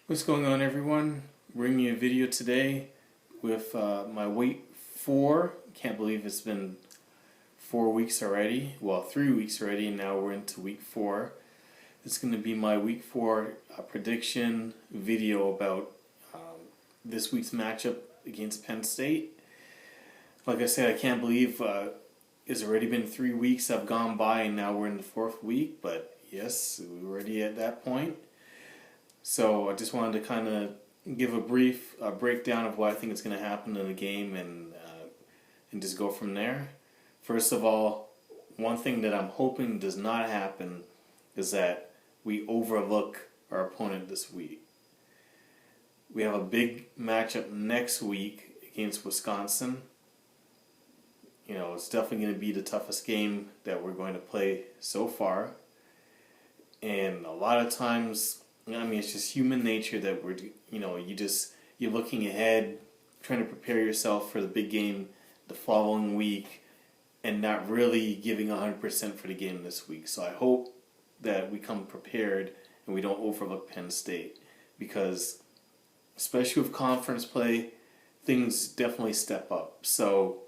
What's going on, everyone? Bringing you a video today with my week 4. Can't believe it's been 4 weeks already. Well, 3 weeks already, and now we're into week 4. It's going to be my week 4 prediction video about this week's matchup against Penn State. Like I said, I can't believe it's already been 3 weeks have gone by, and now we're in the 4th week. But yes, we're already at that point. So I just wanted to kind of give a brief breakdown of what I think is going to happen in the game and just go from there. First of all, one thing that I'm hoping does not happen is that we overlook our opponent this week. We have a big matchup next week against Wisconsin. You know, it's definitely going to be the toughest game that we're going to play so far. And a lot of times, I mean, it's just human nature that you're looking ahead, trying to prepare yourself for the big game the following week, and not really giving 100% for the game this week. So I hope that we come prepared and we don't overlook Penn State, because especially with conference play, things definitely step up. So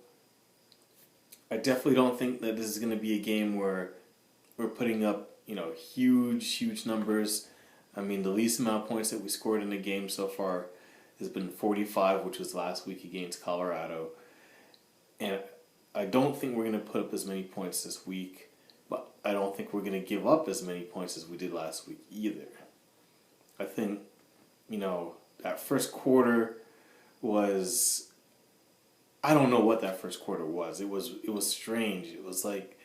I definitely don't think that this is going to be a game where we're putting up, huge numbers. I mean, the least amount of points that we scored in the game so far has been 45, which was last week against Colorado. And I don't think we're going to put up as many points this week, but I don't think we're going to give up as many points as we did last week either. I think, that first quarter was... I don't know what that first quarter was. It was strange. It was like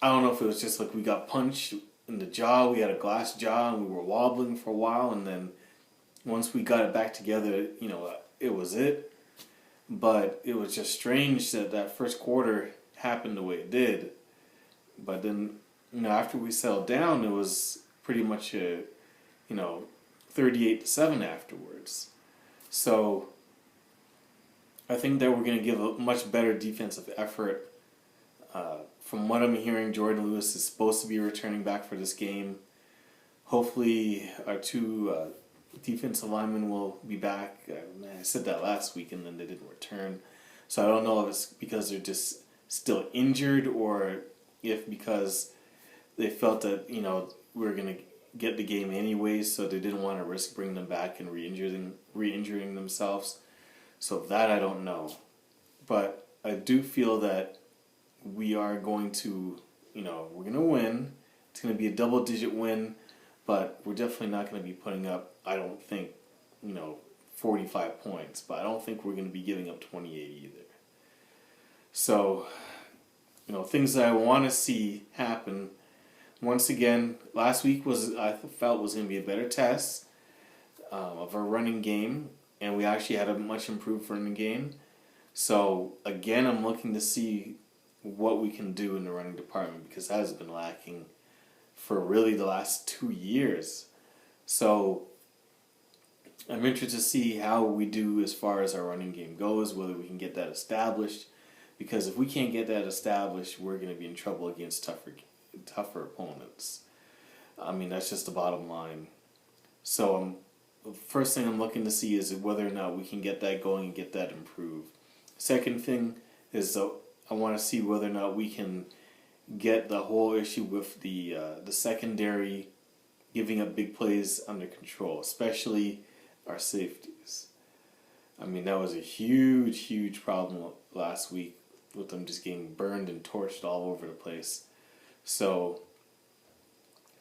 I don't know if it was just like we got punched in the jaw, we had a glass jaw, and we were wobbling for a while, and then once we got it back together, it was it. But it was just strange that first quarter happened the way it did. But then, after we settled down, it was pretty much a, 38-7 afterwards. So I think that we're going to give a much better defensive effort. From what I'm hearing, Jordan Lewis is supposed to be returning back for this game. Hopefully our two defensive linemen will be back. I said that last week and then they didn't return. So I don't know if it's because they're just still injured or if because they felt that, we were going to get the game anyways, so they didn't want to risk bringing them back and re-injuring themselves. So that I don't know. But I do feel that we are going to, we're going to win. It's going to be a double-digit win, but we're definitely not going to be putting up, I don't think, 45 points. But I don't think we're going to be giving up 28 either. So, things that I want to see happen. Once again, last week I felt was going to be a better test of our running game, and we actually had a much improved running game. So, again, I'm looking to see what we can do in the running department, because that has been lacking for really the last 2 years. So I'm interested to see how we do as far as our running game goes, whether we can get that established, because if we can't get that established, we're going to be in trouble against tougher opponents. I mean, that's just the bottom line. So the first thing I'm looking to see is whether or not we can get that going and get that improved. Second thing is I want to see whether or not we can get the whole issue with the secondary giving up big plays under control, especially our safeties. I mean, that was a huge problem last week with them just getting burned and torched all over the place. So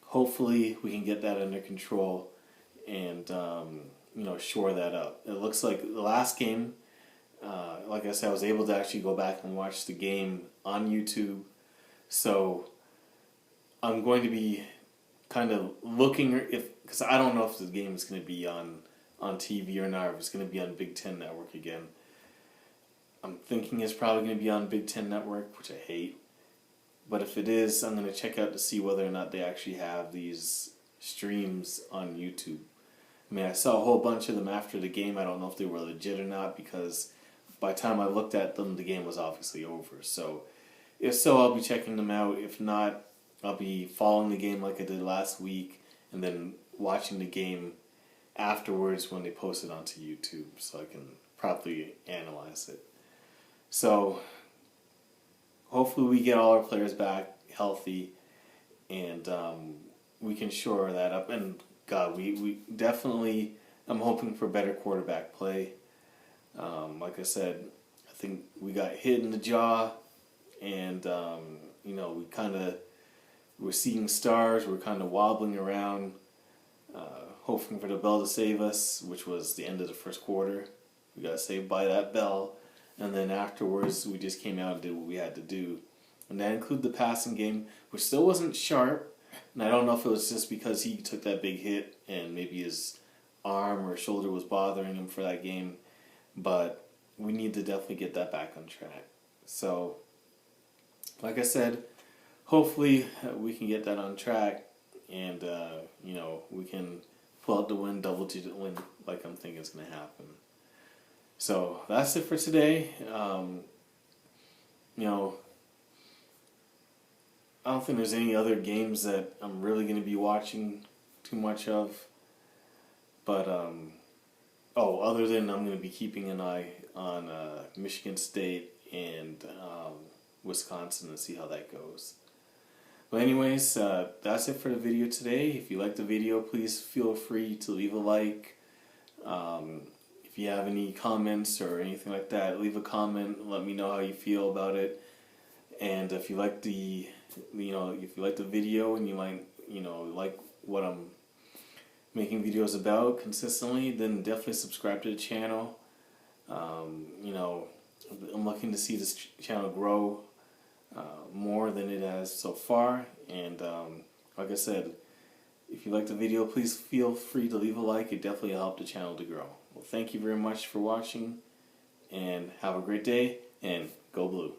hopefully we can get that under control and shore that up. It looks like the last game, like I said, I was able to actually go back and watch the game on YouTube. So I'm going to be kind of looking because I don't know if the game is going to be on TV or not, or if it's going to be on Big Ten Network again. I'm thinking it's probably going to be on Big Ten Network, which I hate. But if it is, I'm going to check out to see whether or not they actually have these streams on YouTube. I mean, I saw a whole bunch of them after the game. I don't know if they were legit or not, because by the time I looked at them, the game was obviously over. So if so, I'll be checking them out. If not, I'll be following the game like I did last week, and then watching the game afterwards when they post it onto YouTube, so I can properly analyze it. So hopefully we get all our players back healthy, and we can shore that up. And God, we definitely, I'm hoping for better quarterback play. Like I said, I think we got hit in the jaw, and we're seeing stars. We're kind of wobbling around, hoping for the bell to save us, which was the end of the first quarter. We got saved by that bell, and then afterwards we just came out and did what we had to do, and that included the passing game, which still wasn't sharp. And I don't know if it was just because he took that big hit and maybe his arm or shoulder was bothering him for that game, but we need to definitely get that back on track. So, like I said, hopefully we can get that on track, and we can pull out the win, double-digit win, like I'm thinking is going to happen. So that's it for today. I don't think there's any other games that I'm really going to be watching too much of. But, other than I'm going to be keeping an eye on Michigan State and Wisconsin and see how that goes. But anyways, that's it for the video today. If you liked the video, please feel free to leave a like. If you have any comments or anything like that, leave a comment. Let me know how you feel about it. And if you like the video and you like what I'm making videos about consistently, then definitely subscribe to the channel. I'm looking to see this channel grow more than it has so far. And like I said, if you like the video, please feel free to leave a like. It definitely helps the channel to grow. Well, thank you very much for watching, and have a great day, and go blue.